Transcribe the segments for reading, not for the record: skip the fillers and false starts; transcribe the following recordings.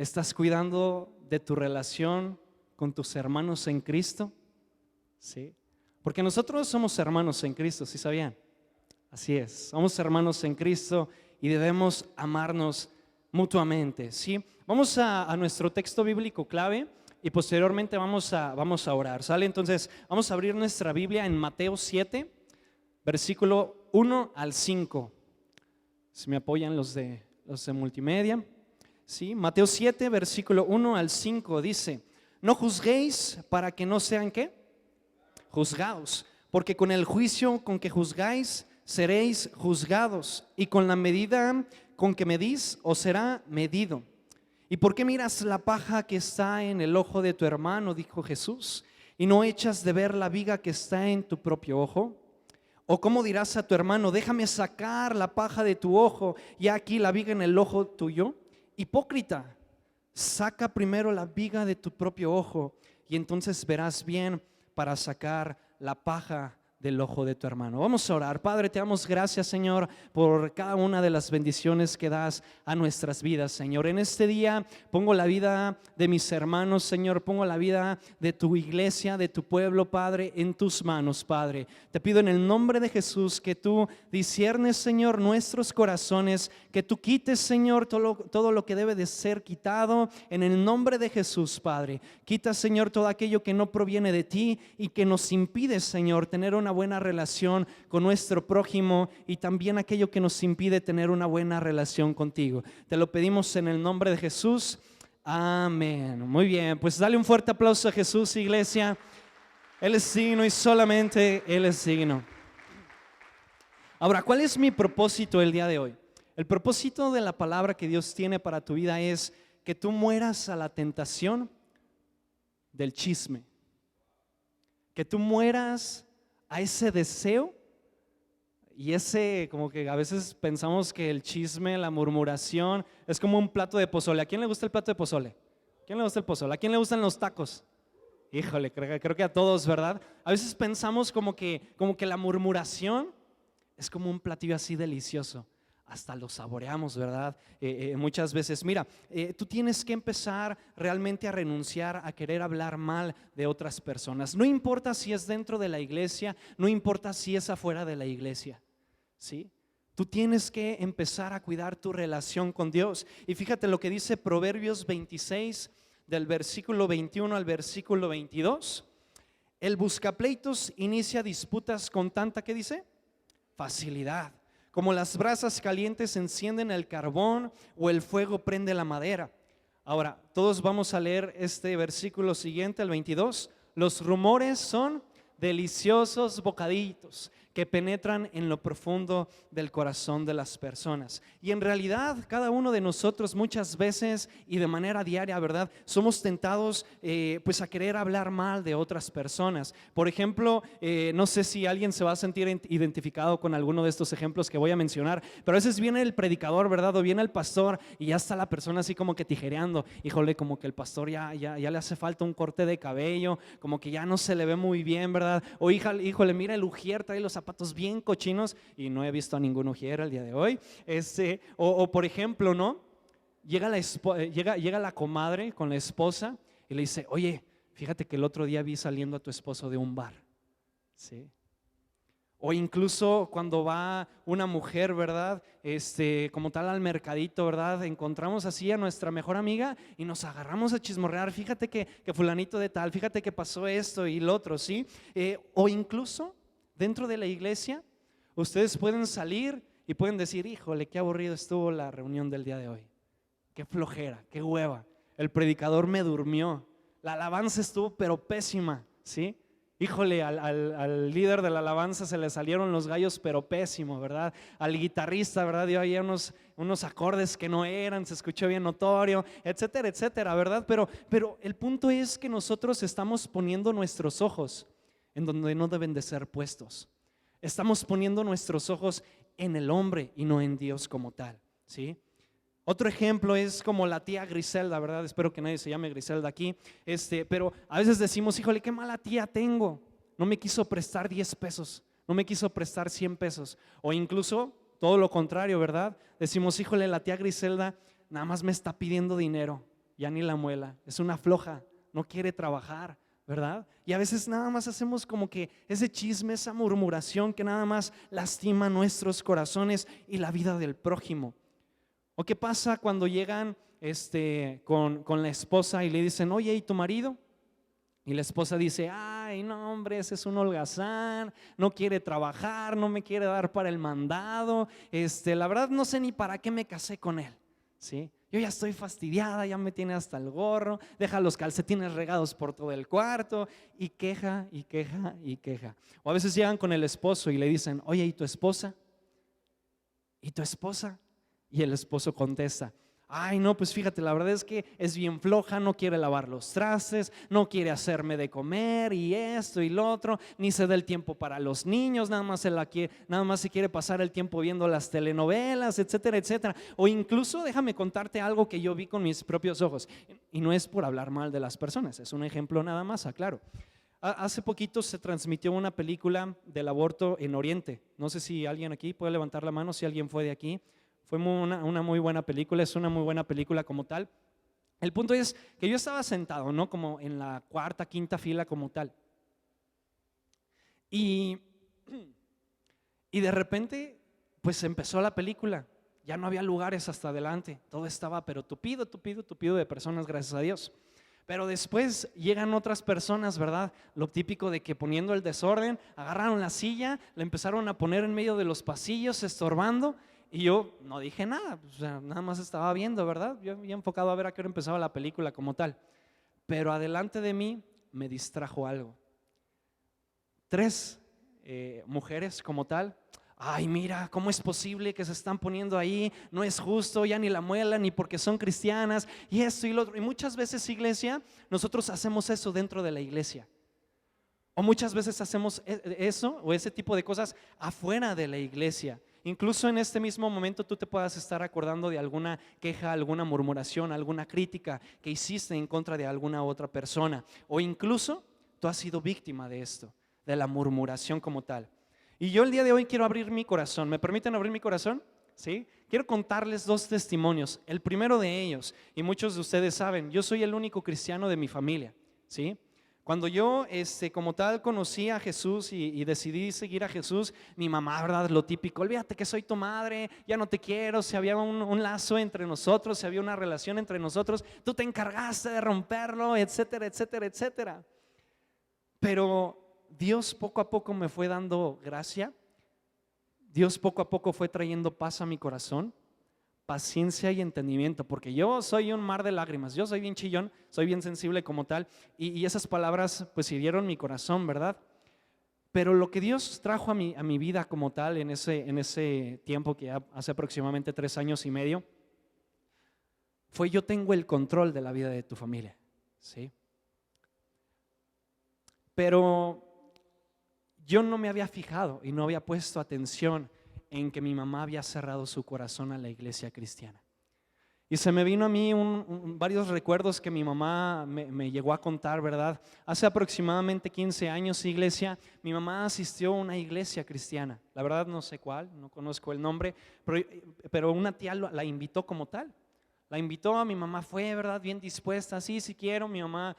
¿Estás cuidando de tu relación con tus hermanos en Cristo? Sí, porque nosotros somos hermanos en Cristo, ¿sí sabían? Así es, somos hermanos en Cristo y debemos amarnos mutuamente, ¿sí? Vamos a nuestro texto bíblico clave y posteriormente vamos a orar, ¿sale? Entonces vamos a abrir nuestra Biblia en Mateo 7, versículo 1 al 5. Si me apoyan los de multimedia, ¿sí? Mateo 7, versículo 1 al 5 dice: no juzguéis para que no sean ¿qué? Juzgados, porque con el juicio con que juzgáis seréis juzgados, y con la medida con que medís os será medido. ¿Y por qué miras la paja que está en el ojo de tu hermano?, dijo Jesús, y no echas de ver la viga que está en tu propio ojo. ¿O cómo dirás a tu hermano: déjame sacar la paja de tu ojo, y aquí la viga en el ojo tuyo? Hipócrita, saca primero la viga de tu propio ojo, y entonces verás bien para sacar la paja del ojo de tu hermano. Vamos a orar. Padre, te damos gracias, Señor, por cada una de las bendiciones que das a nuestras vidas, Señor. En este día pongo la vida de mis hermanos, Señor, pongo la vida de tu iglesia, de tu pueblo, Padre, en tus manos, Padre. Te pido en el nombre de Jesús que tú disciernes, Señor, nuestros corazones, que tú quites, Señor, todo lo que debe de ser quitado en el nombre de Jesús, Padre. Quita, Señor, todo aquello que no proviene de ti y que nos impide, Señor, tener una buena relación con nuestro prójimo, y también aquello que nos impide tener una buena relación contigo. Te lo pedimos en el nombre de Jesús. Amén. Muy bien, pues dale un fuerte aplauso a Jesús, iglesia. Él es digno y solamente Él es digno. Ahora, ¿cuál es mi propósito el día de hoy? El propósito de la palabra que Dios tiene para tu vida es que tú mueras a la tentación del chisme, que tú mueras a ese deseo y ese, como que a veces pensamos que el chisme, la murmuración es como un plato de pozole. ¿A quién le gusta el plato de pozole? ¿A quién le gusta el pozole? ¿A quién le gustan los tacos? Híjole, creo que a todos, ¿verdad? A veces pensamos como que la murmuración es como un platillo así delicioso. Hasta lo saboreamos, ¿verdad? Muchas veces. Mira, tú tienes que empezar realmente a renunciar a querer hablar mal de otras personas. No importa si es dentro de la iglesia, no importa si es afuera de la iglesia, ¿sí? Tú tienes que empezar a cuidar tu relación con Dios. Y fíjate lo que dice Proverbios 26, del versículo 21 al versículo 22. El buscapleitos inicia disputas con tanta, ¿qué dice? Facilidad. Como las brasas calientes encienden el carbón o el fuego prende la madera. Ahora, todos vamos a leer este versículo siguiente, el 22. Los rumores son deliciosos bocaditos que penetran en lo profundo del corazón de las personas. Y en realidad cada uno de nosotros muchas veces y de manera diaria, ¿verdad?, somos tentados pues a querer hablar mal de otras personas. Por ejemplo, no sé si alguien se va a sentir identificado con alguno de estos ejemplos que voy a mencionar, pero a veces viene el predicador, ¿verdad?, o viene el pastor y ya está la persona así como que tijereando. Híjole, como que el pastor ya le hace falta un corte de cabello, como que ya no se le ve muy bien, ¿verdad? O híjole, mira el ujier, trae los zapatos bien cochinos, y no he visto a ningún ujier el día de hoy. O por ejemplo, ¿no? Llega la comadre con la esposa y le dice: oye, fíjate que el otro día vi saliendo a tu esposo de un bar, ¿sí? O incluso cuando va una mujer, ¿verdad?, como tal al mercadito, ¿verdad?, encontramos así a nuestra mejor amiga y nos agarramos a chismorrear. Fíjate que fulanito de tal, fíjate que pasó esto y lo otro, ¿sí? O incluso dentro de la iglesia, ustedes pueden salir y pueden decir: híjole, qué aburrido estuvo la reunión del día de hoy, qué flojera, qué hueva, el predicador me durmió, la alabanza estuvo pero pésima, ¿sí? Híjole, al líder de la alabanza se le salieron los gallos pero pésimo, ¿verdad? Al guitarrista, ¿verdad?, dio ahí unos acordes que no eran, se escuchó bien notorio, etcétera, etcétera, ¿verdad? Pero el punto es que nosotros estamos poniendo nuestros ojos en donde no deben de ser puestos. Estamos poniendo nuestros ojos en el hombre y no en Dios como tal, ¿sí? Otro ejemplo es como la tía Griselda, ¿verdad? Espero que nadie se llame Griselda aquí, pero a veces decimos: híjole, qué mala tía tengo, no me quiso prestar 10 pesos, no me quiso prestar 100 pesos. O incluso todo lo contrario, ¿verdad? Decimos: híjole, la tía Griselda nada más me está pidiendo dinero, ya ni la muela, es una floja, no quiere trabajar, ¿verdad? Y a veces nada más hacemos como que ese chisme, esa murmuración que nada más lastima nuestros corazones y la vida del prójimo. ¿O qué pasa cuando llegan con la esposa y le dicen, oye, ¿y tu marido? Y la esposa dice, ay, no, hombre, ese es un holgazán, no quiere trabajar, no me quiere dar para el mandado, la verdad no sé ni para qué me casé con él, ¿sí? Yo ya estoy fastidiada, ya me tiene hasta el gorro, deja los calcetines regados por todo el cuarto y queja y queja y queja. O a veces llegan con el esposo y le dicen, oye, ¿y tu esposa? ¿Y tu esposa? Y el esposo contesta, ay, no, pues fíjate, la verdad es que es bien floja, no quiere lavar los trastes, no quiere hacerme de comer y esto y lo otro, ni se da el tiempo para los niños, nada más se quiere pasar el tiempo viendo las telenovelas, etcétera, etcétera. O incluso déjame contarte algo que yo vi con mis propios ojos, y no es por hablar mal de las personas, es un ejemplo nada más, aclaro. Hace poquito se transmitió una película del aborto en Oriente. No sé si alguien aquí puede levantar la mano, si alguien fue de aquí. Fue una muy buena película, es una muy buena película como tal. El punto es que yo estaba sentado, ¿no? Como en la cuarta, quinta fila como tal. Y de repente, pues empezó la película. Ya no había lugares hasta adelante. Todo estaba, pero tupido, tupido, tupido de personas, gracias a Dios. Pero después llegan otras personas, ¿verdad? Lo típico de que poniendo el desorden, agarraron la silla, la empezaron a poner en medio de los pasillos, estorbando. Y yo no dije nada, o sea, nada más estaba viendo, ¿verdad? Yo había enfocado a ver a qué hora empezaba la película como tal. Pero adelante de mí me distrajo algo. Tres mujeres como tal. Ay, mira, ¿cómo es posible que se están poniendo ahí? No es justo, ya ni la muela, ni porque son cristianas, y esto y lo otro. Y muchas veces, iglesia, nosotros hacemos eso dentro de la iglesia. O muchas veces hacemos eso o ese tipo de cosas afuera de la iglesia. Incluso en este mismo momento tú te puedas estar acordando de alguna queja, alguna murmuración, alguna crítica que hiciste en contra de alguna otra persona. O incluso tú has sido víctima de esto, de la murmuración como tal. Y yo el día de hoy quiero abrir mi corazón. ¿Me permiten abrir mi corazón? ¿Sí? Quiero contarles dos testimonios. El primero de ellos, y muchos de ustedes saben, yo soy el único cristiano de mi familia, ¿sí? Cuando yo como tal conocí a Jesús y decidí seguir a Jesús, mi mamá, ¿verdad? Lo típico, olvídate que soy tu madre, ya no te quiero, si había un lazo entre nosotros, si había una relación entre nosotros, tú te encargaste de romperlo, etcétera, etcétera, etcétera. Pero Dios poco a poco me fue dando gracia, Dios poco a poco fue trayendo paz a mi corazón, paciencia y entendimiento, porque yo soy un mar de lágrimas, yo soy bien chillón, soy bien sensible como tal, y esas palabras pues hirieron mi corazón, ¿verdad? Pero lo que Dios trajo a mi vida como tal en ese tiempo, que ya hace aproximadamente 3 años y medio, fue: yo tengo el control de la vida de tu familia, ¿sí? Pero yo no me había fijado y no había puesto atención en que mi mamá había cerrado su corazón a la iglesia cristiana. Y se me vino a mí varios recuerdos que mi mamá me llegó a contar, ¿verdad? Hace aproximadamente 15 años, iglesia, mi mamá asistió a una iglesia cristiana. La verdad no sé cuál, no conozco el nombre, pero una tía la invitó como tal. La invitó, a mi mamá fue, ¿verdad? Bien dispuesta, sí quiero. Mi mamá,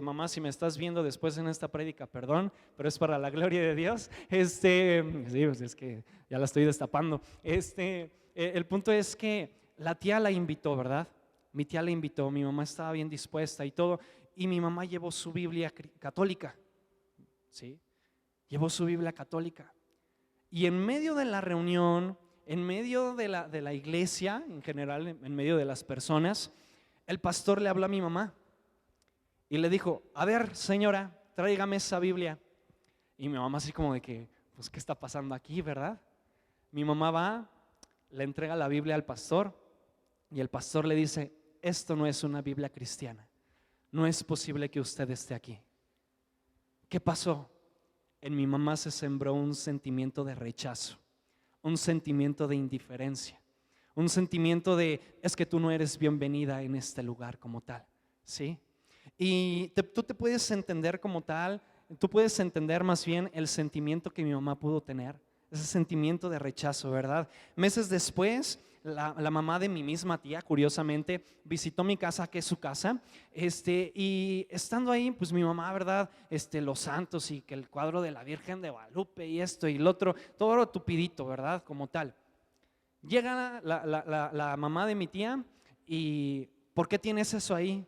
mamá, si me estás viendo después en esta prédica, perdón, pero es para la gloria de Dios. Sí, pues es que ya la estoy destapando. El punto es que la tía la invitó, ¿verdad? Mi tía la invitó, mi mamá estaba bien dispuesta y todo, y mi mamá llevó su Biblia católica, ¿sí? Llevó su Biblia católica. Y en medio de la reunión, en medio de la iglesia, en general, en medio de las personas, el pastor le habló a mi mamá y le dijo: a ver, señora, tráigame esa Biblia. Y mi mamá así como de que, pues, ¿qué está pasando aquí, verdad? Mi mamá va, le entrega la Biblia al pastor y el pastor le dice: esto no es una Biblia cristiana, no es posible que usted esté aquí. ¿Qué pasó? En mi mamá se sembró un sentimiento de rechazo, un sentimiento de indiferencia, un sentimiento de: es que tú no eres bienvenida en este lugar como tal, ¿sí? Y tú te puedes entender como tal, tú puedes entender más bien el sentimiento que mi mamá pudo tener, ese sentimiento de rechazo, ¿verdad? Meses después, la mamá de mi misma tía, curiosamente, visitó mi casa, que es su casa, y estando ahí, pues mi mamá, ¿verdad? Los santos y que el cuadro de la Virgen de Guadalupe y esto y lo otro, todo tupidito, ¿verdad? Como tal. Llega la mamá de mi tía y ¿por qué tienes eso ahí?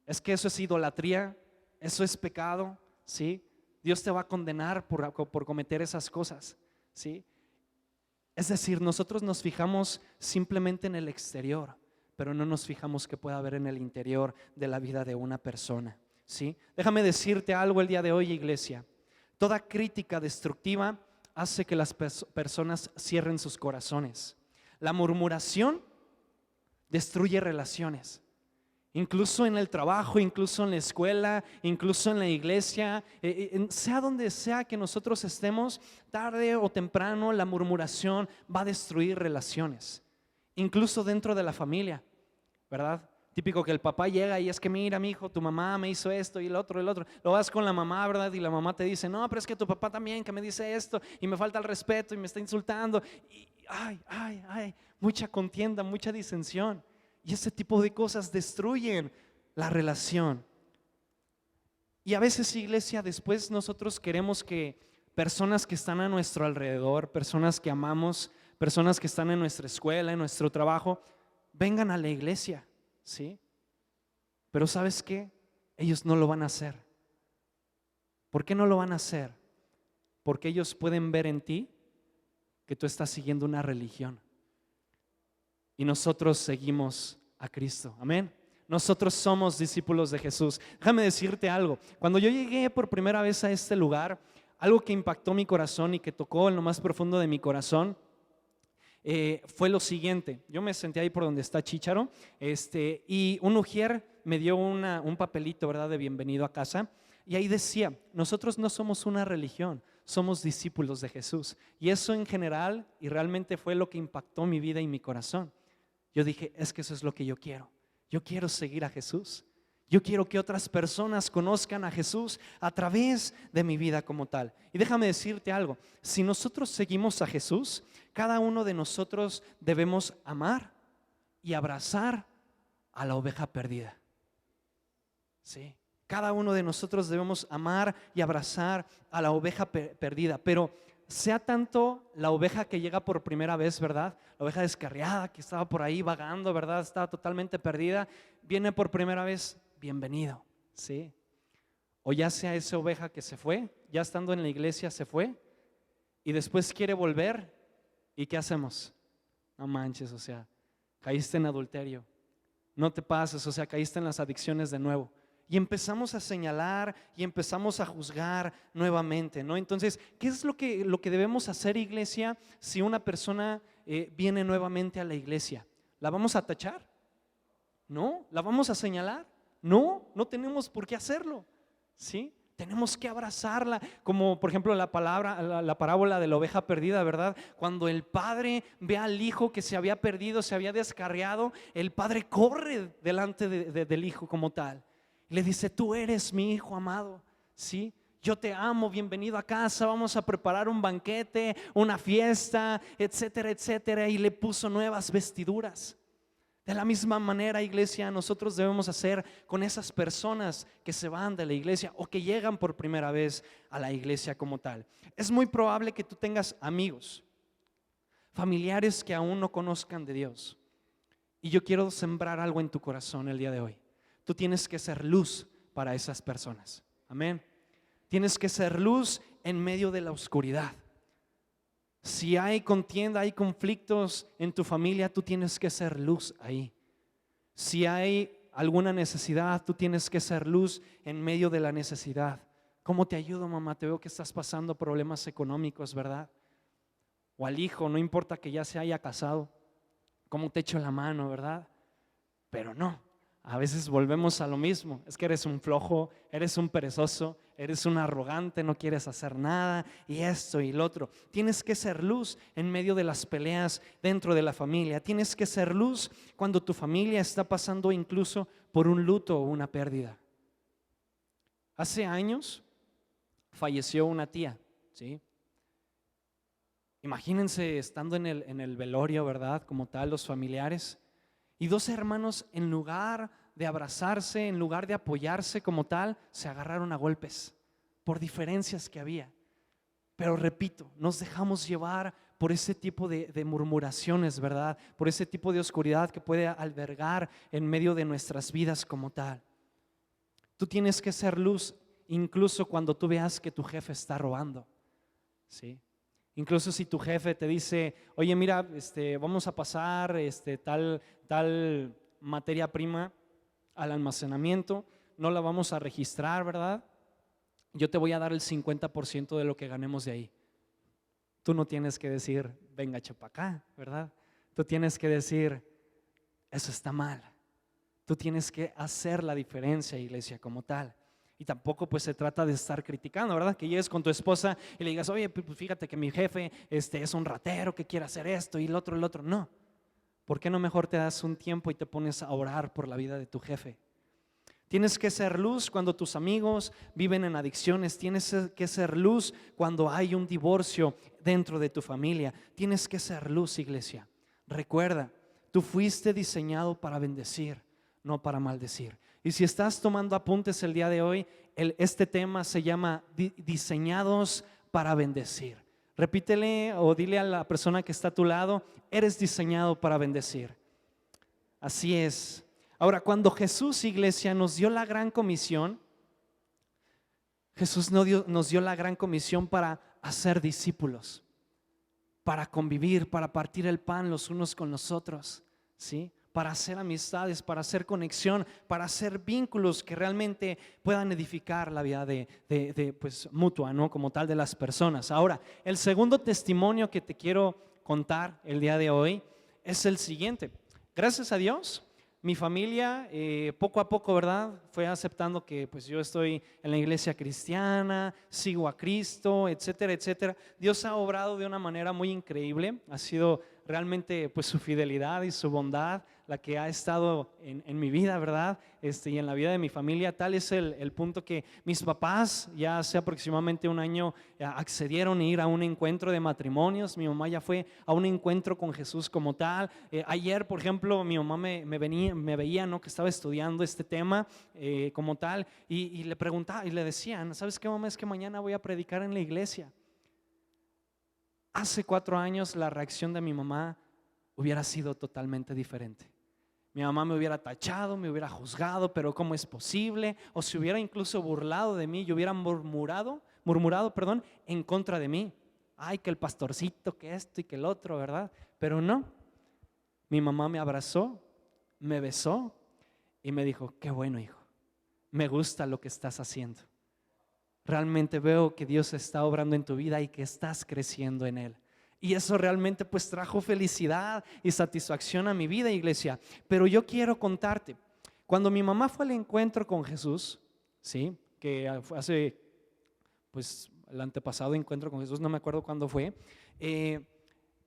Es que eso es idolatría, eso es pecado, ¿sí? Dios te va a condenar por cometer esas cosas, ¿sí? Es decir, nosotros nos fijamos simplemente en el exterior, pero no nos fijamos que puede haber en el interior de la vida de una persona, ¿sí? Déjame decirte algo el día de hoy, iglesia. Toda crítica destructiva hace que las personas cierren sus corazones. La murmuración destruye relaciones. Incluso en el trabajo, incluso en la escuela, incluso en la iglesia, sea donde sea que nosotros estemos, tarde o temprano la murmuración va a destruir relaciones. Incluso dentro de la familia, ¿verdad? Típico que el papá llega y es que mira, mi hijo, tu mamá me hizo esto y el otro. Lo vas con la mamá, ¿verdad? Y la mamá te dice, no, pero es que tu papá también que me dice esto y me falta el respeto y me está insultando. Y mucha contienda, mucha disensión. Y ese tipo de cosas destruyen la relación. Y a veces, iglesia, después nosotros queremos que personas que están a nuestro alrededor, personas que amamos, personas que están en nuestra escuela, en nuestro trabajo, vengan a la iglesia, ¿sí? Pero ¿sabes qué? Ellos no lo van a hacer. ¿Por qué no lo van a hacer? Porque ellos pueden ver en ti que tú estás siguiendo una religión. Y nosotros seguimos a Cristo, amén. Nosotros somos discípulos de Jesús. Déjame decirte algo. Cuando yo llegué por primera vez a este lugar, algo que impactó mi corazón y que tocó en lo más profundo de mi corazón fue lo siguiente. Yo me senté ahí por donde está Chícharo, y un ujier me dio un papelito, ¿verdad?, de bienvenido a casa. Y ahí decía, nosotros no somos una religión, somos discípulos de Jesús. Y eso en general, y realmente fue lo que impactó mi vida y mi corazón. Yo dije, es que eso es lo que yo quiero. Yo quiero seguir a Jesús. Yo quiero que otras personas conozcan a Jesús a través de mi vida como tal. Y déjame decirte algo, si nosotros seguimos a Jesús, cada uno de nosotros debemos amar y abrazar a la oveja perdida. Sí, cada uno de nosotros debemos amar y abrazar a la oveja perdida, pero sea tanto la oveja que llega por primera vez, ¿verdad? La oveja descarriada que estaba por ahí vagando, ¿verdad? Estaba totalmente perdida, viene por primera vez, bienvenido, ¿sí? O ya sea esa oveja que se fue, ya estando en la iglesia se fue y después quiere volver, ¿y qué hacemos? No manches, o sea, caíste en adulterio, no te pases, o sea, caíste en las adicciones de nuevo. Y empezamos a señalar y empezamos a juzgar nuevamente, ¿no? Entonces, ¿qué es lo que debemos hacer, iglesia, si una persona viene nuevamente a la iglesia? ¿La vamos a tachar? ¿No? ¿La vamos a señalar? No, no tenemos por qué hacerlo, ¿sí? Tenemos que abrazarla, como por ejemplo la parábola de la oveja perdida, ¿verdad? Cuando el padre ve al hijo que se había perdido, se había descarriado, el padre corre delante del hijo como tal. Le dice, tú eres mi hijo amado, ¿sí? Yo te amo, bienvenido a casa, vamos a preparar un banquete, una fiesta, etcétera, etcétera. Y le puso nuevas vestiduras. De la misma manera, iglesia, nosotros debemos hacer con esas personas que se van de la iglesia o que llegan por primera vez a la iglesia como tal. Es muy probable que tú tengas amigos, familiares que aún no conozcan de Dios. Y yo quiero sembrar algo en tu corazón el día de hoy. Tú tienes que ser luz para esas personas. Amén. Tienes que ser luz en medio de la oscuridad. Si hay contienda, hay conflictos en tu familia, tú tienes que ser luz ahí. Si hay alguna necesidad, tú tienes que ser luz en medio de la necesidad. ¿Cómo te ayudo, mamá? Te veo que estás pasando problemas económicos, ¿verdad? O al hijo, no importa que ya se haya casado. ¿Cómo te echo la mano, verdad? Pero no. A veces volvemos a lo mismo, es que eres un flojo, eres un perezoso, eres un arrogante, no quieres hacer nada y esto y lo otro. Tienes que ser luz en medio de las peleas dentro de la familia. Tienes que ser luz cuando tu familia está pasando incluso por un luto o una pérdida. Hace años falleció una tía, ¿sí? Imagínense estando en el velorio, ¿verdad? Como tal, los familiares. Y dos hermanos, en lugar de abrazarse, en lugar de apoyarse como tal, se agarraron a golpes por diferencias que había. Pero repito, nos dejamos llevar por ese tipo de murmuraciones, ¿verdad? Por ese tipo de oscuridad que puede albergar en medio de nuestras vidas como tal. Tú tienes que ser luz incluso cuando tú veas que tu jefe está robando, ¿sí? Incluso si tu jefe te dice, oye, mira, vamos a pasar tal materia prima al almacenamiento, no la vamos a registrar, ¿verdad? Yo te voy a dar el 50% de lo que ganemos de ahí. Tú no tienes que decir, venga, echa para acá, ¿verdad? Tú tienes que decir, eso está mal. Tú tienes que hacer la diferencia, iglesia, como tal. Y tampoco pues se trata de estar criticando, ¿verdad? Que llegues con tu esposa y le digas, oye, pues fíjate que mi jefe es un ratero que quiere hacer esto y el otro. No. ¿Por qué no mejor te das un tiempo y te pones a orar por la vida de tu jefe? Tienes que ser luz cuando tus amigos viven en adicciones. Tienes que ser luz cuando hay un divorcio dentro de tu familia. Tienes que ser luz, iglesia. Recuerda, tú fuiste diseñado para bendecir, no para maldecir. Y si estás tomando apuntes el día de hoy, este tema se llama diseñados para bendecir. Repítele o dile a la persona que está a tu lado, eres diseñado para bendecir. Así es. Ahora, cuando Jesús, iglesia, nos dio la gran comisión, Jesús nos dio la gran comisión para hacer discípulos, para convivir, para partir el pan los unos con los otros, ¿sí? Para hacer amistades, para hacer conexión, para hacer vínculos que realmente puedan edificar la vida pues, mutua, ¿no? Como tal de las personas. Ahora, el segundo testimonio que te quiero contar el día de hoy es el siguiente. Gracias a Dios, mi familia poco a poco, ¿verdad? Fue aceptando que pues yo estoy en la iglesia cristiana, sigo a Cristo, etcétera, etcétera. Dios ha obrado de una manera muy increíble. Ha sido realmente pues su fidelidad y su bondad la que ha estado en mi vida, ¿verdad? Y en la vida de mi familia. Tal es el punto que mis papás ya hace aproximadamente un año accedieron a ir a un encuentro de matrimonios. Mi mamá ya fue a un encuentro con Jesús como tal. Ayer, por ejemplo, mi mamá me veía, ¿no? Que estaba estudiando este tema como tal y le preguntaba y le decían, ¿sabes qué, mamá? Es que mañana voy a predicar en la iglesia. Hace 4 años la reacción de mi mamá hubiera sido totalmente diferente. Mi mamá me hubiera tachado, me hubiera juzgado, pero ¿cómo es posible? O se hubiera incluso burlado de mí y hubiera murmurado, en contra de mí. Ay, que el pastorcito, que esto y que el otro, ¿verdad? Pero no, mi mamá me abrazó, me besó y me dijo, qué bueno, hijo, me gusta lo que estás haciendo. Realmente veo que Dios está obrando en tu vida y que estás creciendo en Él. Y eso realmente pues trajo felicidad y satisfacción a mi vida, iglesia. Pero yo quiero contarte, cuando mi mamá fue al encuentro con Jesús, ¿sí? Que fue hace pues el antepasado encuentro con Jesús, no me acuerdo cuándo fue.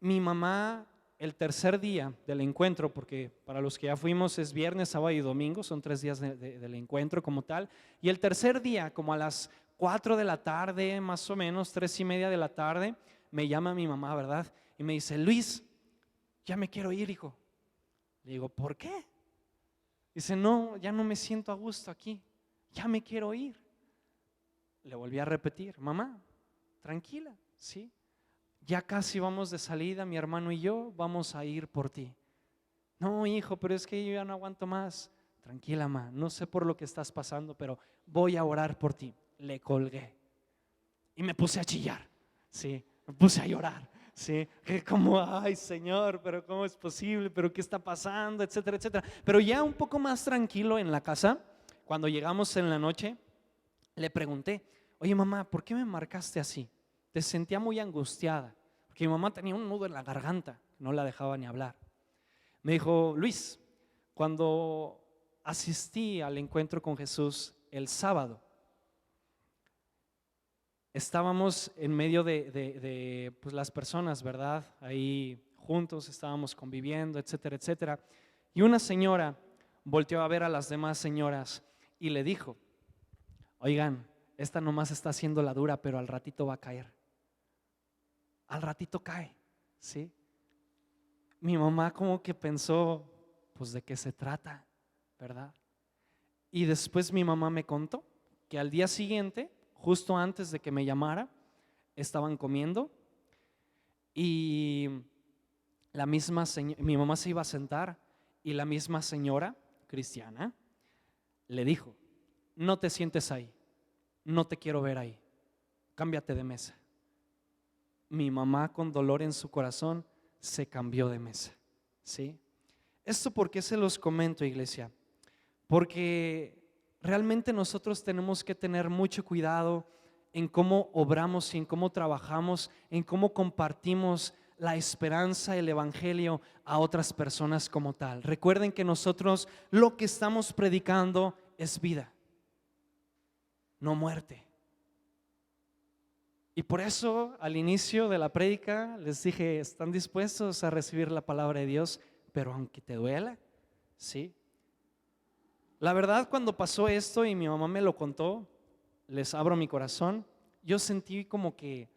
Mi mamá el tercer día del encuentro, porque para los que ya fuimos es viernes, sábado y domingo, son 3 días del encuentro como tal. Y el tercer día, como a las 4 de la tarde, más o menos, 3:30 de la tarde, me llama mi mamá, ¿verdad? Y me dice, Luis, ya me quiero ir, hijo. Le digo, ¿por qué? Dice, no, ya no me siento a gusto aquí, ya me quiero ir. Le volví a repetir, mamá, tranquila, ¿sí? Ya casi vamos de salida, mi hermano y yo vamos a ir por ti. No, hijo, pero es que yo ya no aguanto más. Tranquila, ma, no sé por lo que estás pasando, pero voy a orar por ti. Le colgué y me puse a chillar, sí, me puse a llorar, sí, que como, ay Señor, pero cómo es posible, pero qué está pasando, etcétera, etcétera. Pero ya un poco más tranquilo en la casa, cuando llegamos en la noche, le pregunté, oye mamá, ¿por qué me marcaste así? Te sentía muy angustiada, porque mi mamá tenía un nudo en la garganta, no la dejaba ni hablar. Me dijo, Luis, cuando asistí al encuentro con Jesús el sábado, estábamos en medio de pues, las personas, ¿verdad? Ahí juntos estábamos conviviendo, etcétera, etcétera. Y una señora volteó a ver a las demás señoras y le dijo, oigan, esta nomás está haciendo la dura, pero al ratito va a caer. al ratito cae, ¿sí? Mi mamá como que pensó, pues de qué se trata, ¿verdad? Y después mi mamá me contó que al día siguiente, justo antes de que me llamara, estaban comiendo y mi mamá se iba a sentar y la misma señora cristiana le dijo: no te sientes ahí, no te quiero ver ahí, cámbiate de mesa. Mi mamá, con dolor en su corazón, se cambió de mesa, ¿sí? ¿Esto por qué se los comento, iglesia? Porque realmente nosotros tenemos que tener mucho cuidado en cómo obramos y en cómo trabajamos, en cómo compartimos la esperanza, el evangelio a otras personas como tal. Recuerden que nosotros lo que estamos predicando es vida, no muerte. Y por eso al inicio de la prédica les dije: ¿están dispuestos a recibir la palabra de Dios? Pero aunque te duela, ¿sí? La verdad, cuando pasó esto y mi mamá me lo contó, les abro mi corazón, yo sentí como que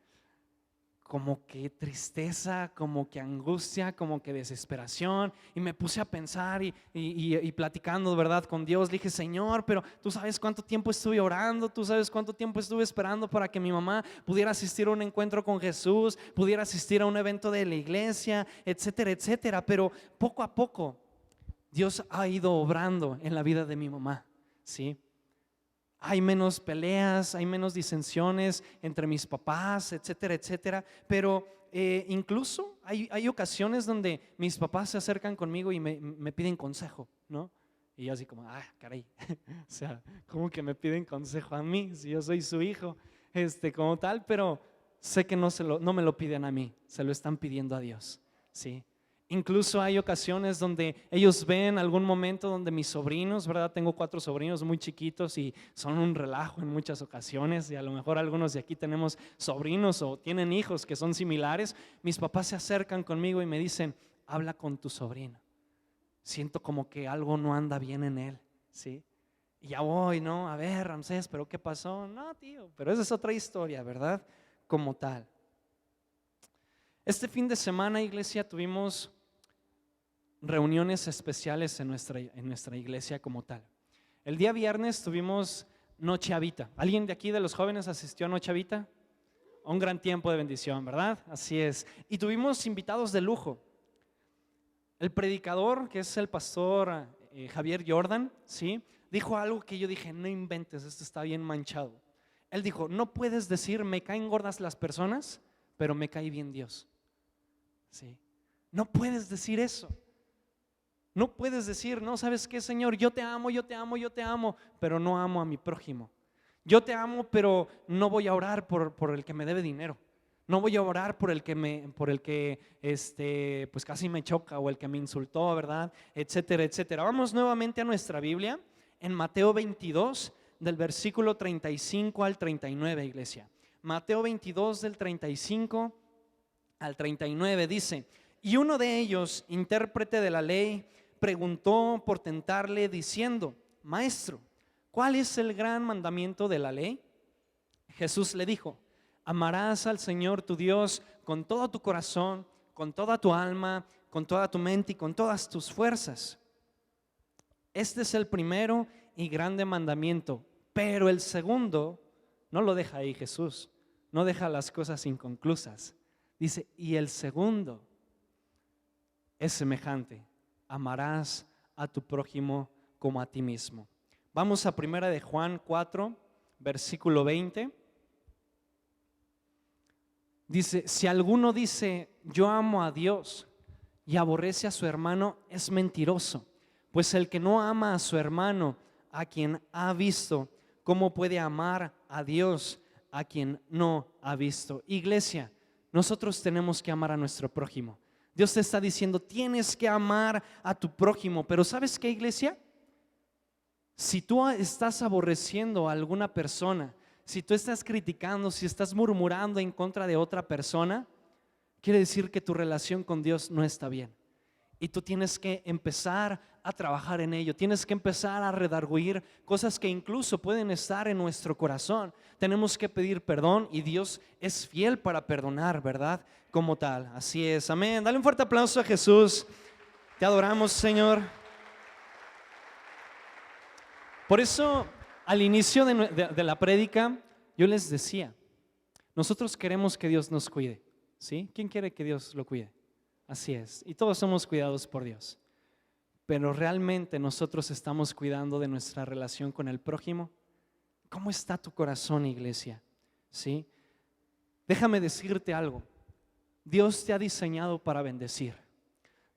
tristeza, como que angustia, como que desesperación, y me puse a pensar y platicando, ¿verdad?, con Dios. Le dije: Señor, pero tú sabes cuánto tiempo estuve orando, tú sabes cuánto tiempo estuve esperando para que mi mamá pudiera asistir a un encuentro con Jesús, pudiera asistir a un evento de la iglesia, etcétera, etcétera. Pero poco a poco Dios ha ido obrando en la vida de mi mamá, ¿sí? Hay menos peleas, hay menos disensiones entre mis papás, etcétera, etcétera. Pero incluso hay ocasiones donde mis papás se acercan conmigo y me piden consejo, ¿no? Y yo así como: caray, o sea, ¿cómo que me piden consejo a mí si yo soy su hijo? Como tal, pero sé que no me lo piden a mí, se lo están pidiendo a Dios, ¿sí? Incluso hay ocasiones donde ellos ven algún momento donde mis sobrinos, ¿verdad? Tengo 4 sobrinos muy chiquitos y son un relajo en muchas ocasiones, y a lo mejor algunos de aquí tenemos sobrinos o tienen hijos que son similares. Mis papás se acercan conmigo y me dicen: habla con tu sobrino, siento como que algo no anda bien en él, ¿sí? Y ya voy, ¿no? A ver, Ramsés, ¿pero qué pasó? No, tío, pero esa es otra historia, ¿verdad? Como tal. Este fin de semana, iglesia, tuvimos reuniones especiales en nuestra iglesia como tal. El día viernes tuvimos Noche Habita. ¿Alguien de aquí de los jóvenes asistió a Noche Habita? Un gran tiempo de bendición, ¿verdad? Así es. Y tuvimos invitados de lujo. El predicador, que es el pastor Javier Jordan, ¿sí?, dijo algo que yo dije: no inventes, esto está bien manchado. Él dijo: no puedes decir me caen gordas las personas, pero me cae bien Dios, ¿sí? No puedes decir eso. No puedes decir: no, ¿sabes qué, Señor? Yo te amo, yo te amo, yo te amo, pero no amo a mi prójimo. Yo te amo, pero no voy a orar por el que me debe dinero. No voy a orar por el que pues casi me choca, o el que me insultó, ¿verdad? Etcétera, etcétera. Vamos nuevamente a nuestra Biblia en Mateo 22, del versículo 35 al 39, iglesia. Mateo 22, del 35 al 39 dice: y uno de ellos, intérprete de la ley, preguntó por tentarle diciendo: Maestro, ¿cuál es el gran mandamiento de la ley? Jesús le dijo: amarás al Señor tu Dios con todo tu corazón, con toda tu alma, con toda tu mente y con todas tus fuerzas. Este es el primero y grande mandamiento, pero el segundo no lo deja ahí Jesús, no deja las cosas inconclusas. Dice: y el segundo es semejante: amarás a tu prójimo como a ti mismo. Vamos a 1 de Juan 4, versículo 20. Dice: si alguno dice yo amo a Dios y aborrece a su hermano, es mentiroso. Pues el que no ama a su hermano, a quien ha visto, ¿cómo puede amar a Dios a quien no ha visto? Iglesia, nosotros tenemos que amar a nuestro prójimo. Dios te está diciendo: tienes que amar a tu prójimo. Pero ¿sabes qué, iglesia? Si tú estás aborreciendo a alguna persona, si tú estás criticando, si estás murmurando en contra de otra persona, quiere decir que tu relación con Dios no está bien. Y tú tienes que empezar a trabajar en ello. Tienes que empezar a redarguir cosas que incluso pueden estar en nuestro corazón. Tenemos que pedir perdón y Dios es fiel para perdonar, ¿verdad? Como tal. Así es. Amén. Dale un fuerte aplauso a Jesús. Te adoramos, Señor. Por eso, al inicio de la prédica, yo les decía, nosotros queremos que Dios nos cuide, ¿sí? ¿Quién quiere que Dios lo cuide? Así es, y todos somos cuidados por Dios. Pero realmente nosotros estamos cuidando de nuestra relación con el prójimo. ¿Cómo está tu corazón, iglesia? ¿Sí? Déjame decirte algo. Dios te ha diseñado para bendecir.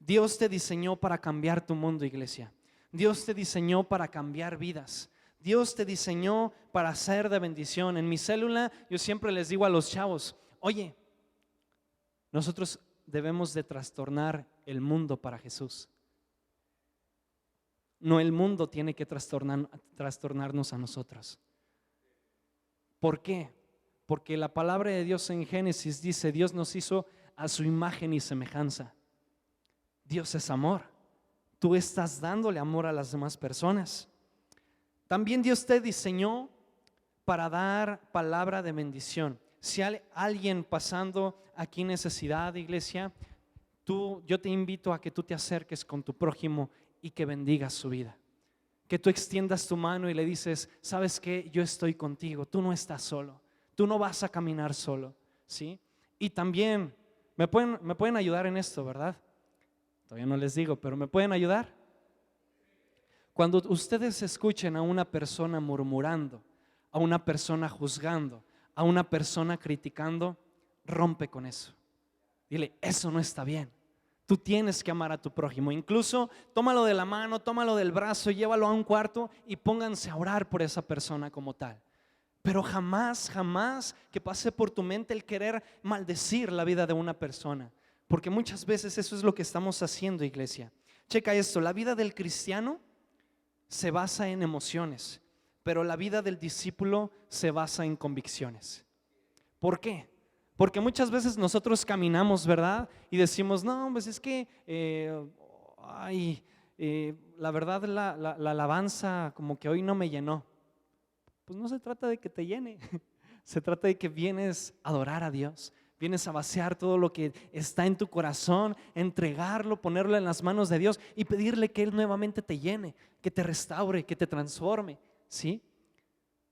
Dios te diseñó para cambiar tu mundo, iglesia. Dios te diseñó para cambiar vidas. Dios te diseñó para ser de bendición. En mi célula yo siempre les digo a los chavos, oye, nosotros debemos de trastornar el mundo para Jesús. No, el mundo tiene que trastornarnos a nosotros. ¿Por qué? Porque la palabra de Dios en Génesis dice, Dios nos hizo a su imagen y semejanza. Dios es amor. Tú estás dándole amor a las demás personas. También Dios te diseñó para dar palabra de bendición. Si hay alguien pasando aquí necesidad, iglesia, yo te invito a que tú te acerques con tu prójimo y que bendigas su vida. Que tú extiendas tu mano y le dices, ¿sabes qué? Yo estoy contigo, tú no estás solo, tú no vas a caminar solo, ¿sí? Y también me pueden ayudar en esto, ¿verdad? Todavía no les digo, pero ¿me pueden ayudar? Cuando ustedes escuchen a una persona murmurando, a una persona juzgando, a una persona criticando, rompe con eso. Dile, eso no está bien. Tú tienes que amar a tu prójimo. Incluso tómalo de la mano, tómalo del brazo, llévalo a un cuarto y pónganse a orar por esa persona como tal. Pero jamás, jamás que pase por tu mente el querer maldecir la vida de una persona. Porque muchas veces eso es lo que estamos haciendo, iglesia. Checa esto, la vida del cristiano se basa en emociones, pero la vida del discípulo se basa en convicciones. ¿Por qué? Porque muchas veces nosotros caminamos, ¿verdad? Y decimos, no, pues es que la verdad la alabanza como que hoy no me llenó. Pues no se trata de que te llene, se trata de que vienes a adorar a Dios. Vienes a vaciar todo lo que está en tu corazón, entregarlo, ponerlo en las manos de Dios y pedirle que Él nuevamente te llene, que te restaure, que te transforme, ¿sí?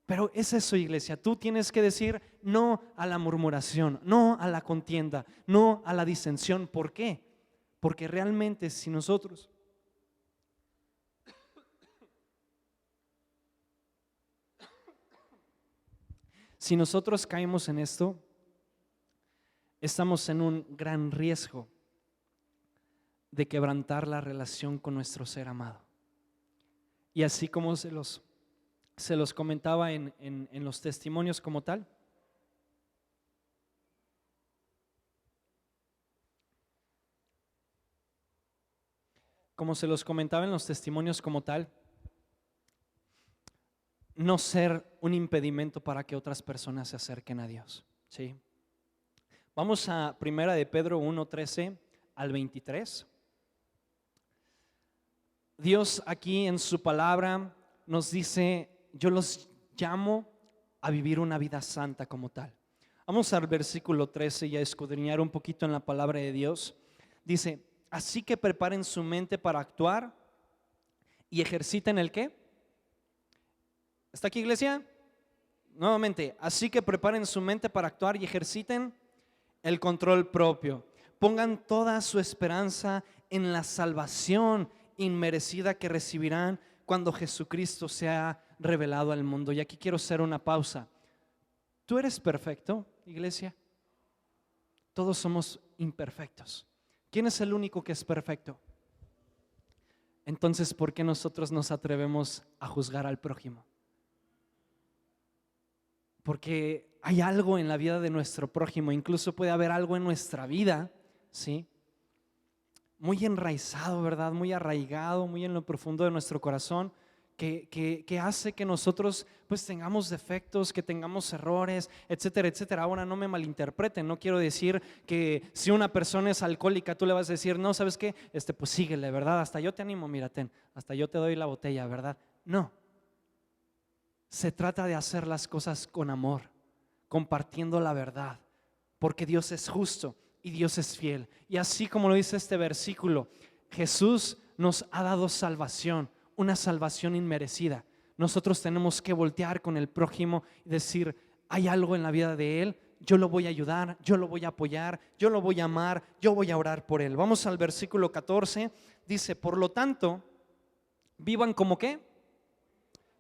Pero es eso, iglesia, tú tienes que decir no a la murmuración, no a la contienda, no a la disensión. ¿Por qué? Porque realmente si nosotros caemos en esto, estamos en un gran riesgo de quebrantar la relación con nuestro ser amado. Y así como se los comentaba en los testimonios como tal, no ser un impedimento para que otras personas se acerquen a Dios, ¿sí? Vamos a 1 de Pedro 1:13 al 23. Dios aquí en su palabra nos dice, yo los llamo a vivir una vida santa como tal. Vamos al versículo 13 y a escudriñar un poquito en la palabra de Dios. Dice, así que preparen su mente para actuar y ejerciten ¿el qué? ¿Está aquí, iglesia? Nuevamente, así que preparen su mente para actuar y ejerciten el control propio. Pongan toda su esperanza en la salvación inmerecida que recibirán cuando Jesucristo sea revelado al mundo. Y aquí quiero hacer una pausa. ¿Tú eres perfecto, iglesia? Todos somos imperfectos. ¿Quién es el único que es perfecto? Entonces, ¿por qué nosotros nos atrevemos a juzgar al prójimo? Porque hay algo en la vida de nuestro prójimo, incluso puede haber algo en nuestra vida, ¿sí? Muy enraizado, ¿verdad? Muy arraigado, muy en lo profundo de nuestro corazón, que hace que nosotros pues tengamos defectos, que tengamos errores, etcétera, etcétera. Ahora no me malinterpreten, no quiero decir que si una persona es alcohólica tú le vas a decir, no, ¿sabes qué? Pues síguele, ¿verdad? Hasta yo te animo, mira, hasta yo te doy la botella, ¿verdad? No, se trata de hacer las cosas con amor, compartiendo la verdad, porque Dios es justo y Dios es fiel. Y así como lo dice este versículo, Jesús nos ha dado salvación, una salvación inmerecida. Nosotros tenemos que voltear con el prójimo y decir, hay algo en la vida de él, yo lo voy a ayudar, yo lo voy a apoyar, yo lo voy a amar, yo voy a orar por él. Vamos al versículo 14, dice, por lo tanto, vivan como ¿qué?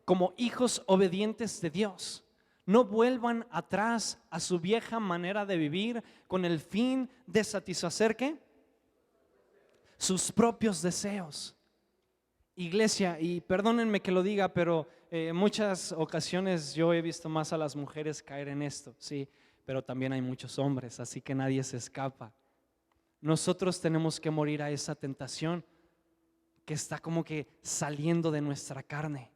Como hijos obedientes de Dios. No vuelvan atrás a su vieja manera de vivir con el fin de satisfacer ¿qué? Sus propios deseos. Iglesia, y perdónenme que lo diga, pero en muchas ocasiones yo he visto más a las mujeres caer en esto, sí, pero también hay muchos hombres, así que nadie se escapa. Nosotros tenemos que morir a esa tentación que está como que saliendo de nuestra carne,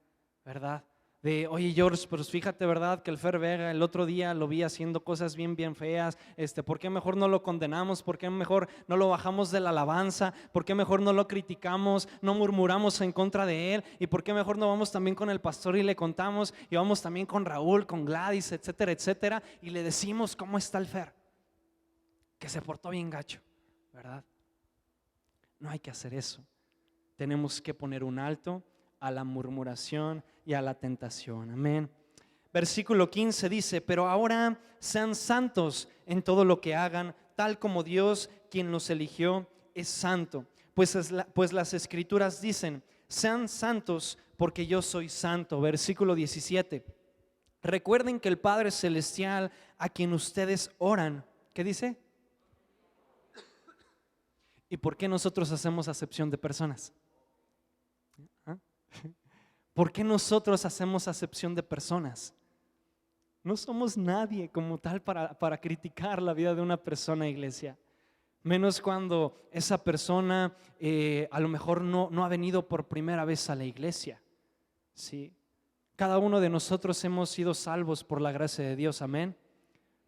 ¿verdad? De, oye George, pues fíjate, ¿verdad? Que el Fer Vega el otro día lo vi haciendo cosas bien feas. ¿Por qué mejor no lo condenamos? ¿Por qué mejor no lo bajamos de la alabanza? ¿Por qué mejor no lo criticamos? No murmuramos en contra de él. ¿Y por qué mejor no vamos también con el pastor y le contamos? Y vamos también con Raúl, con Gladys, etcétera, etcétera. Y le decimos cómo está el Fer, que se portó bien gacho, ¿verdad? No hay que hacer eso. Tenemos que poner un alto a la murmuración y a la tentación. Amén. Versículo 15 dice, pero ahora sean santos en todo lo que hagan, tal como Dios, quien los eligió, es santo. Pues las escrituras dicen, sean santos porque yo soy santo. Versículo 17. Recuerden que el Padre Celestial a quien ustedes oran, ¿qué dice? ¿Y por qué nosotros hacemos acepción de personas? ¿Por qué nosotros hacemos acepción de personas? No somos nadie como tal para criticar la vida de una persona, iglesia. Menos cuando esa persona a lo mejor no ha venido por primera vez a la iglesia. ¿Sí? Cada uno de nosotros hemos sido salvos por la gracia de Dios, amén.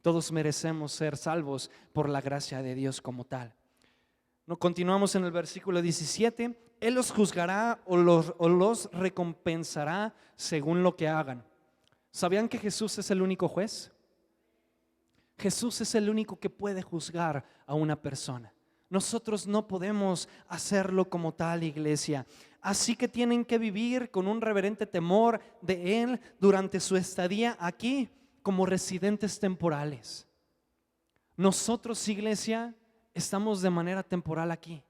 Todos merecemos ser salvos por la gracia de Dios como tal. No, continuamos en el versículo 17. Él los juzgará o los recompensará según lo que hagan. ¿Sabían que Jesús es el único juez? Jesús es el único que puede juzgar a una persona. Nosotros no podemos hacerlo como tal, iglesia. Así que tienen que vivir con un reverente temor de Él durante su estadía aquí como residentes temporales. Nosotros, iglesia, estamos de manera temporal aquí,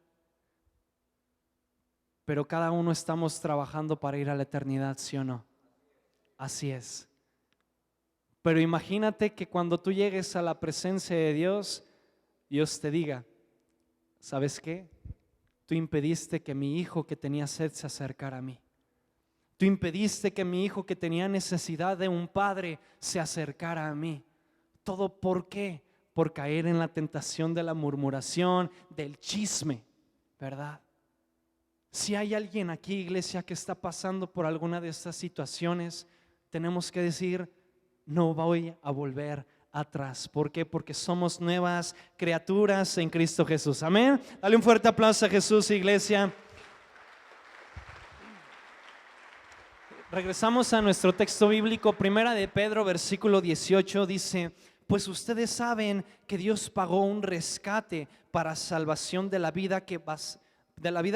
pero cada uno estamos trabajando para ir a la eternidad, ¿sí o no? Así es. Pero imagínate que cuando tú llegues a la presencia de Dios, Dios te diga, ¿sabes qué? Tú impediste que mi hijo que tenía sed se acercara a mí. Tú impediste que mi hijo que tenía necesidad de un padre se acercara a mí. ¿Todo por qué? Por caer en la tentación de la murmuración, del chisme, ¿verdad? Si hay alguien aquí, iglesia, que está pasando por alguna de estas situaciones, tenemos que decir, no voy a volver atrás. ¿Por qué? Porque somos nuevas criaturas en Cristo Jesús. Amén. Dale un fuerte aplauso a Jesús, iglesia. Regresamos a nuestro texto bíblico, primera de Pedro, versículo 18, dice, pues ustedes saben que Dios pagó un rescate para salvación de la vida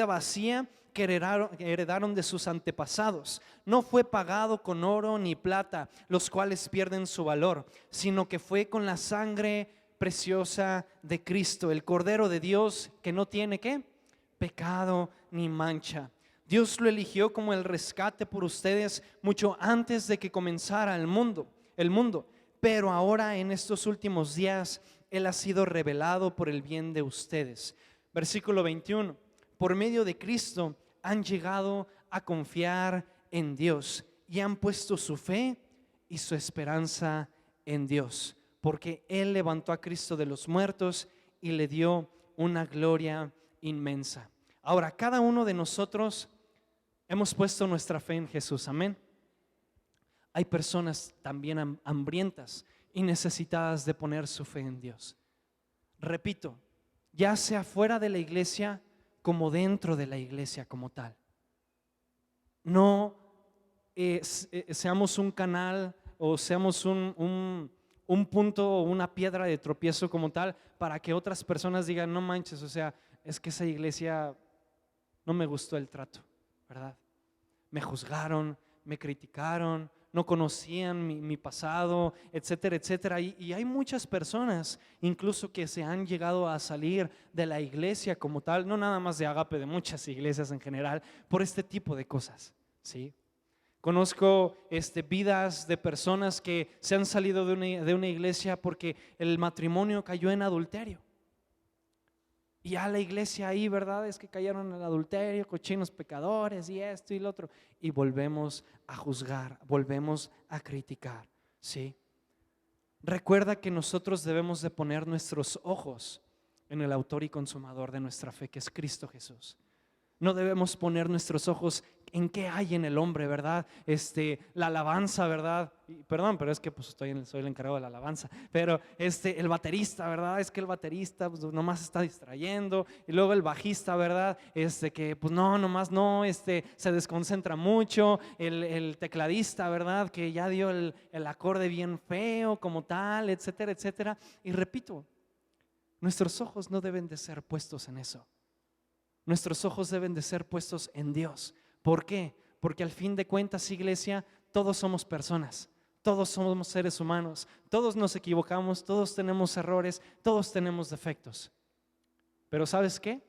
vacía que heredaron de sus antepasados. No fue pagado con oro ni plata, los cuales pierden su valor, sino que fue con la sangre preciosa de Cristo, el Cordero de Dios que no tiene ¿qué? Pecado ni mancha. Dios lo eligió como el rescate por ustedes mucho antes de que comenzara el mundo. Pero ahora en estos últimos días Él ha sido revelado por el bien de ustedes. Versículo 21. Por medio de Cristo han llegado a confiar en Dios y han puesto su fe y su esperanza en Dios, porque Él levantó a Cristo de los muertos y le dio una gloria inmensa. Ahora, cada uno de nosotros hemos puesto nuestra fe en Jesús, amén. Hay personas también hambrientas y necesitadas de poner su fe en Dios. Repito, ya sea fuera de la iglesia como dentro de la iglesia como tal. No seamos un canal o seamos un punto o una piedra de tropiezo como tal para que otras personas digan, no manches, o sea, es que esa iglesia no me gustó el trato, ¿verdad? Me juzgaron, me criticaron, no conocían mi pasado, etcétera, etcétera. Y hay muchas personas incluso que se han llegado a salir de la iglesia como tal, no nada más de Agape, de muchas iglesias en general, por este tipo de cosas, ¿sí? Conozco vidas de personas que se han salido de una iglesia porque el matrimonio cayó en adulterio. Y ya la iglesia ahí, ¿verdad? Es que cayeron en el adulterio, cochinos pecadores y esto y lo otro. Y volvemos a juzgar, volvemos a criticar, ¿sí? Recuerda que nosotros debemos de poner nuestros ojos en el autor y consumador de nuestra fe, que es Cristo Jesús. No debemos poner nuestros ojos en qué hay en el hombre, ¿verdad? La alabanza, ¿verdad? Y, perdón, pero es que pues soy el encargado de la alabanza. Pero el baterista, ¿verdad? Es que el baterista pues, nomás está distrayendo. Y luego el bajista, ¿verdad? Que pues no, nomás no, se desconcentra mucho. El tecladista, ¿verdad? Que ya dio el acorde bien feo como tal, etcétera, etcétera. Y repito, nuestros ojos no deben de ser puestos en eso. Nuestros ojos deben de ser puestos en Dios. ¿Por qué? Porque al fin de cuentas, iglesia, todos somos personas, todos somos seres humanos, todos nos equivocamos, todos tenemos errores, todos tenemos defectos. Pero ¿sabes qué?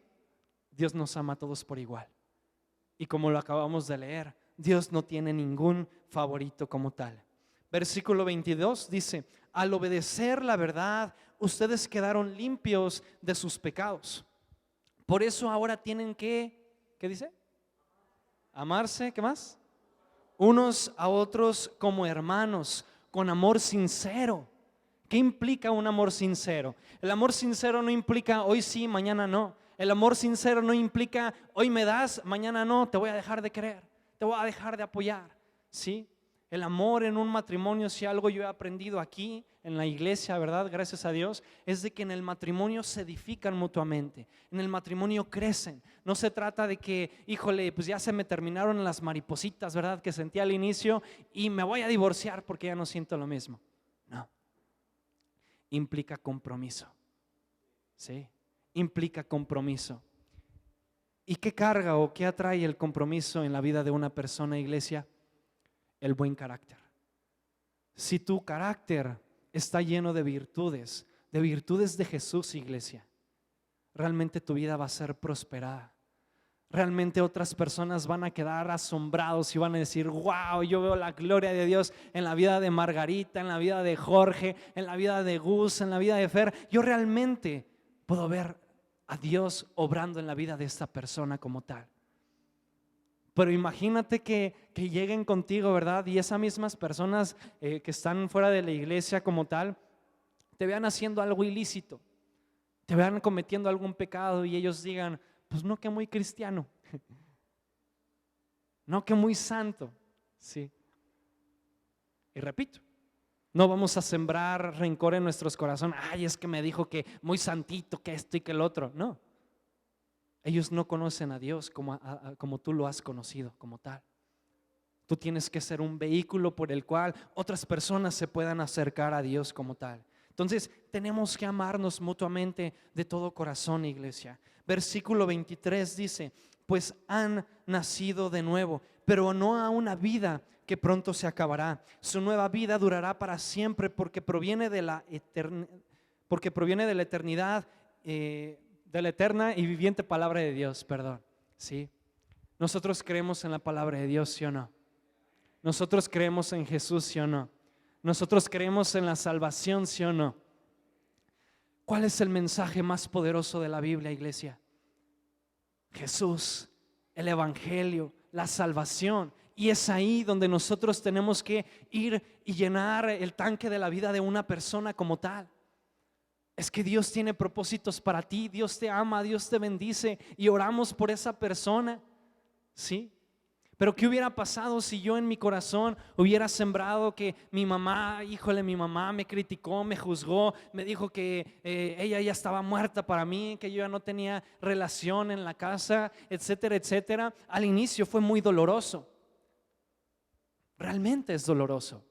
Dios nos ama a todos por igual. Y como lo acabamos de leer, Dios no tiene ningún favorito como tal. Versículo 22 dice: al obedecer la verdad, ustedes quedaron limpios de sus pecados. Por eso ahora tienen que, ¿qué dice? Amarse, ¿qué más? Unos a otros como hermanos, con amor sincero. ¿Qué implica un amor sincero? El amor sincero no implica hoy sí, mañana no. El amor sincero no implica hoy me das, mañana no, te voy a dejar de querer, te voy a dejar de apoyar, ¿sí? El amor en un matrimonio, si algo yo he aprendido aquí en la iglesia, ¿verdad? Gracias a Dios, es de que en el matrimonio se edifican mutuamente, en el matrimonio crecen. No se trata de que, híjole, pues ya se me terminaron las maripositas, ¿verdad? Que sentí al inicio y me voy a divorciar porque ya no siento lo mismo. No, implica compromiso, ¿sí? Implica compromiso. ¿Y qué carga o qué atrae el compromiso en la vida de una persona, iglesia? El buen carácter. Si tu carácter está lleno de virtudes de Jesús, iglesia, realmente tu vida va a ser prosperada. Realmente otras personas van a quedar asombrados y van a decir: wow, yo veo la gloria de Dios en la vida de Margarita, en la vida de Jorge, en la vida de Gus, en la vida de Fer. Yo realmente puedo ver a Dios obrando en la vida de esta persona como tal. Pero imagínate que lleguen contigo, ¿verdad? Y esas mismas personas que están fuera de la iglesia como tal, te vean haciendo algo ilícito, te vean cometiendo algún pecado y ellos digan: pues no, que muy cristiano, no, que muy santo, ¿sí? Y repito, no vamos a sembrar rencor en nuestros corazones. Ay, es que me dijo que muy santito, que esto y que el otro. No. Ellos no conocen a Dios como tú lo has conocido como tal. Tú tienes que ser un vehículo por el cual otras personas se puedan acercar a Dios como tal. Entonces tenemos que amarnos mutuamente de todo corazón, iglesia. Versículo 23 dice: pues han nacido de nuevo, pero no a una vida que pronto se acabará. Su nueva vida durará para siempre, porque proviene de la eternidad, de la eterna y viviente palabra de Dios, perdón, ¿sí? Nosotros creemos en la palabra de Dios, ¿sí o no? Nosotros creemos en Jesús, ¿sí o no? Nosotros creemos en la salvación, ¿sí o no? ¿Cuál es el mensaje más poderoso de la Biblia, iglesia? Jesús, el evangelio, la salvación. Y es ahí donde nosotros tenemos que ir y llenar el tanque de la vida de una persona como tal. Es que Dios tiene propósitos para ti, Dios te ama, Dios te bendice y oramos por esa persona, ¿sí? Pero ¿qué hubiera pasado si yo en mi corazón hubiera sembrado que mi mamá, híjole, mi mamá me criticó, me juzgó, me dijo que ella ya estaba muerta para mí, que yo ya no tenía relación en la casa, etcétera, etcétera? Al inicio fue muy doloroso. Realmente es doloroso.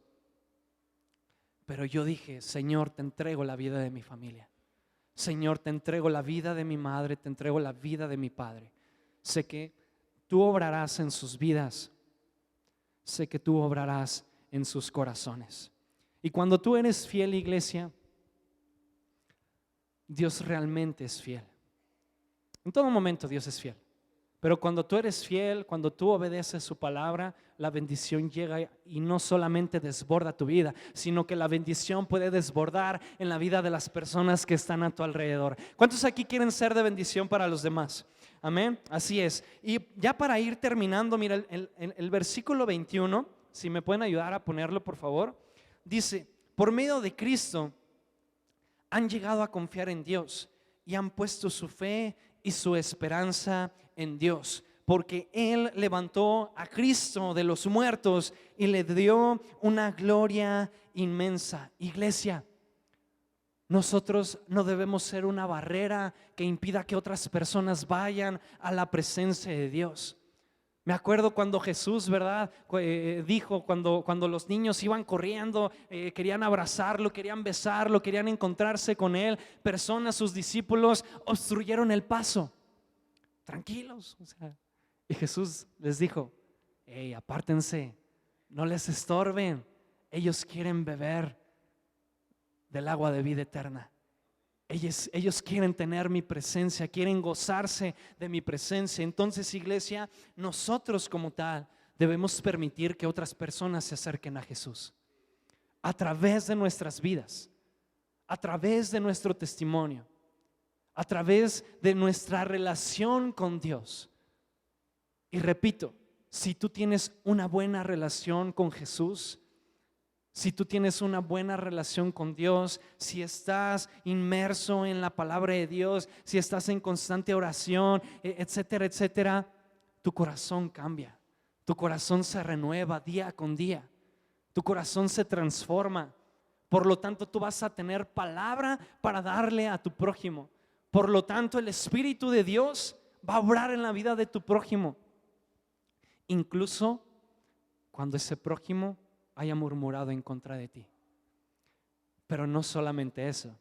Pero yo dije, Señor, te entrego la vida de mi familia. Señor, te entrego la vida de mi madre, te entrego la vida de mi padre. Sé que tú obrarás en sus vidas. Sé que tú obrarás en sus corazones. Y cuando tú eres fiel, iglesia, Dios realmente es fiel. En todo momento Dios es fiel. Pero cuando tú eres fiel, cuando tú obedeces su palabra, la bendición llega y no solamente desborda tu vida, sino que la bendición puede desbordar en la vida de las personas que están a tu alrededor. ¿Cuántos aquí quieren ser de bendición para los demás? Amén, así es. Y ya para ir terminando, mira el versículo 21, si me pueden ayudar a ponerlo por favor, dice: por medio de Cristo han llegado a confiar en Dios y han puesto su fe y su esperanza en Dios, porque Él levantó a Cristo de los muertos y le dio una gloria inmensa. Iglesia, nosotros no debemos ser una barrera que impida que otras personas vayan a la presencia de Dios. Me acuerdo cuando Jesús, ¿verdad? Dijo cuando los niños iban corriendo, querían abrazarlo, querían besarlo, querían encontrarse con Él. Personas, sus discípulos, obstruyeron el paso. Tranquilos. Y Jesús les dijo: hey, apártense, no les estorben. Ellos quieren beber del agua de vida eterna. Ellos quieren tener mi presencia, quieren gozarse de mi presencia. Entonces, iglesia, nosotros como tal debemos permitir que otras personas se acerquen a Jesús a través de nuestras vidas, a través de nuestro testimonio, a través de nuestra relación con Dios. Y repito, si tú tienes una buena relación con Jesús, si tú tienes una buena relación con Dios, si estás inmerso en la palabra de Dios, si estás en constante oración, etcétera, etcétera, tu corazón cambia, tu corazón se renueva día con día, tu corazón se transforma. Por lo tanto, tú vas a tener palabra para darle a tu prójimo. Por lo tanto, el Espíritu de Dios va a obrar en la vida de tu prójimo, incluso cuando ese prójimo haya murmurado en contra de ti. Pero no solamente eso,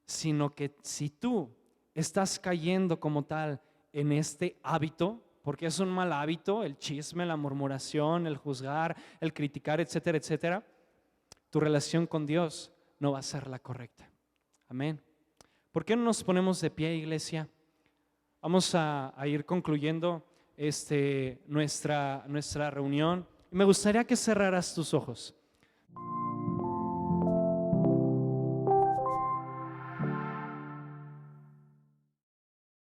sino que si tú estás cayendo como tal en este hábito, porque es un mal hábito, el chisme, la murmuración, el juzgar, el criticar, etcétera, etcétera, tu relación con Dios no va a ser la correcta. Amén. ¿Por qué no nos ponemos de pie, iglesia? Vamos a ir concluyendo nuestra reunión. Me gustaría que cerraras tus ojos.